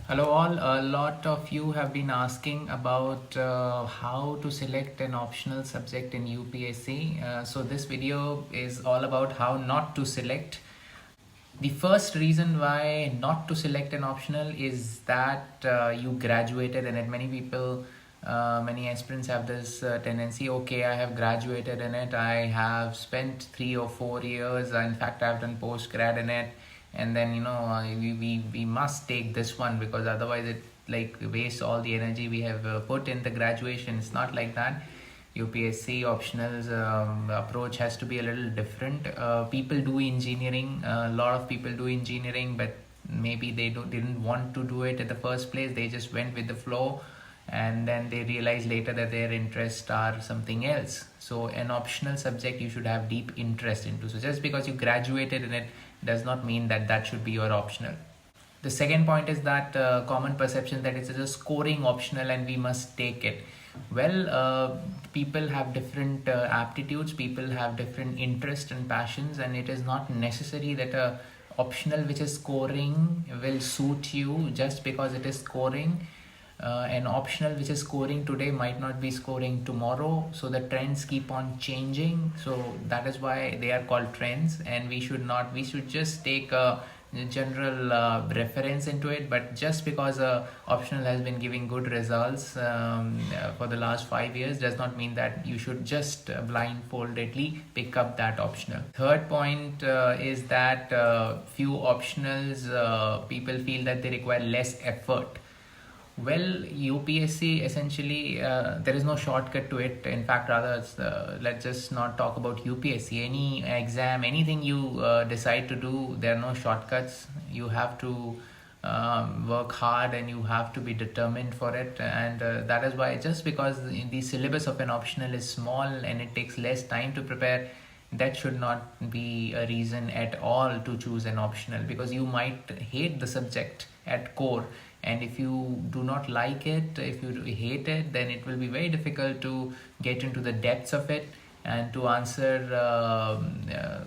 Hello all, a lot of you have been asking about how to select an optional subject in UPSC. So this video is all about how not to select. The first reason why not to select an optional is that you graduated in it. Many people, many aspirants have this tendency, okay, I have graduated in it, I have spent 3 or 4 years, in fact I've done post-grad in it, and then we must take this one because otherwise it like wastes all the energy we have put in the graduation. It's not like that. UPSC optionals approach has to be a little different. People do engineering, a lot of people do engineering, but maybe they didn't want to do it at the first place. They just went with the flow, and then they realize later that their interests are something else. So an optional subject you should have deep interest into. So just because you graduated in it does not mean that that should be your optional. The second point is that common perception that it's a scoring optional and we must take it. Well, people have different aptitudes, people have different interests and passions, and it is not necessary that a optional which is scoring will suit you just because it is scoring. An optional which is scoring today might not be scoring tomorrow, so the trends keep on changing. So that is why they are called trends, and we should just take a general reference into it. But just because a optional has been giving good results for the last 5 years does not mean that you should just blindfoldedly pick up that optional. Third point is that few optionals people feel that they require less effort. Well, UPSC essentially, there is no shortcut to it. In fact, rather, let's just not talk about UPSC. Any exam, anything you decide to do, there are no shortcuts. You have to work hard and you have to be determined for it. And that is why, just because the syllabus of an optional is small and it takes less time to prepare, that should not be a reason at all to choose an optional, because you might hate the subject at core, and if you do not like it, if you hate it, then it will be very difficult to get into the depths of it and to answer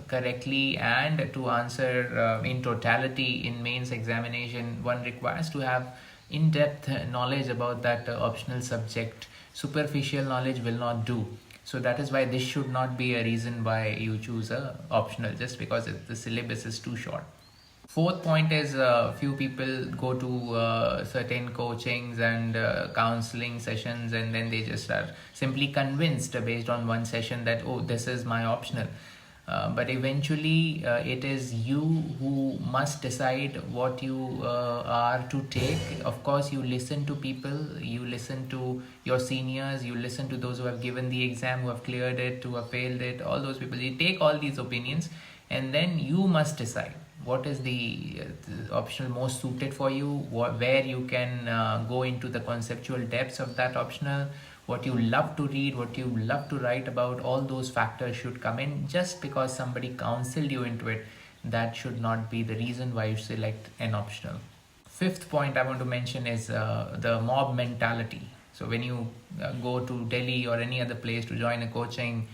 correctly, and to answer in totality in mains examination. One requires to have in-depth knowledge about that optional subject. Superficial knowledge will not do. So that is why this should not be a reason why you choose a optional just because the syllabus is too short. Fourth point is few people go to certain coachings and counseling sessions, and then they just are simply convinced based on one session that, oh, this is my optional. But eventually it is you who must decide what you are to take. Of course, you listen to people, you listen to your seniors, you listen to those who have given the exam, who have cleared it, who have failed it, all those people. You take all these opinions, and then you must decide what is the optional most suited for you, where you can go into the conceptual depths of that optional, what you love to read, what you love to write about. All those factors should come in. Just because somebody counseled you into it, that should not be the reason why you select an optional. Fifth point I want to mention is the mob mentality. So when you go to Delhi or any other place to join a coaching,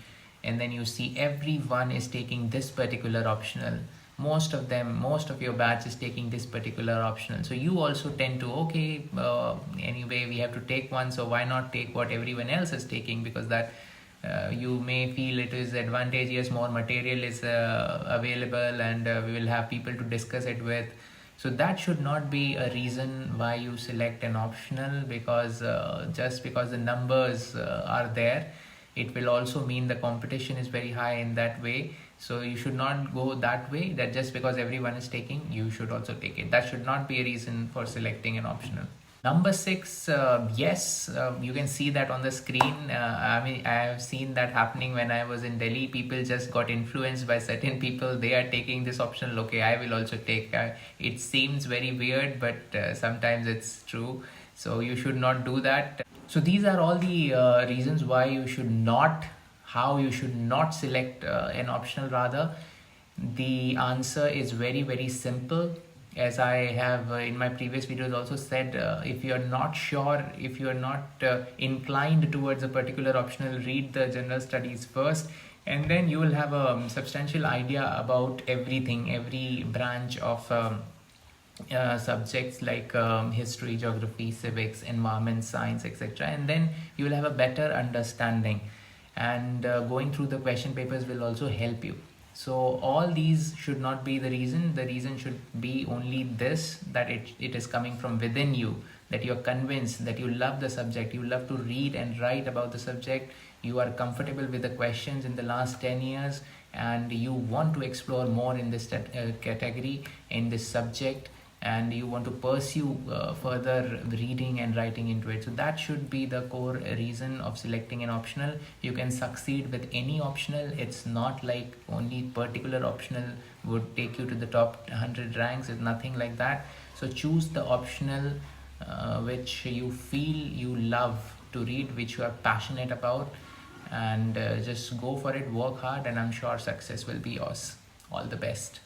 and then you see everyone is taking this particular optional, most of your batch is taking this particular optional, so you also tend to, okay, anyway we have to take one, so why not take what everyone else is taking, because that you may feel it is advantageous, more material is available, and we will have people to discuss it with. So that should not be a reason why you select an optional, because just because the numbers are there, it will also mean the competition is very high in that way. So you should not go that way, that just because everyone is taking, you should also take it. That should not be a reason for selecting an optional. Number 6, yes, you can see that on the screen. I mean, I have seen that happening when I was in Delhi. People just got influenced by certain people. They are taking this optional. Okay, I will also take. It seems very weird, but sometimes it's true. So you should not do that. So these are all the reasons why you should not, how you should not select an optional. Rather, the answer is very, very simple. As I have in my previous videos also said, if you are not sure, if you are not inclined towards a particular optional, read the general studies first, and then you will have a substantial idea about everything, every branch of subjects like history, geography, civics, environment, science, etc. And then you will have a better understanding. And going through the question papers will also help you. So all these should not be the reason. The reason should be only this, that it is coming from within you, that you're convinced that you love the subject, you love to read and write about the subject, you are comfortable with the questions in the last 10 years, and you want to explore more in this category, in this subject, and you want to pursue further reading and writing into it. So that should be the core reason of selecting an optional. You can succeed with any optional. It's not like only particular optional would take you to the top 100 ranks. It's nothing like that. So choose the optional which you feel you love to read, which you are passionate about, and just go for it, work hard, and I'm sure success will be yours. All the best.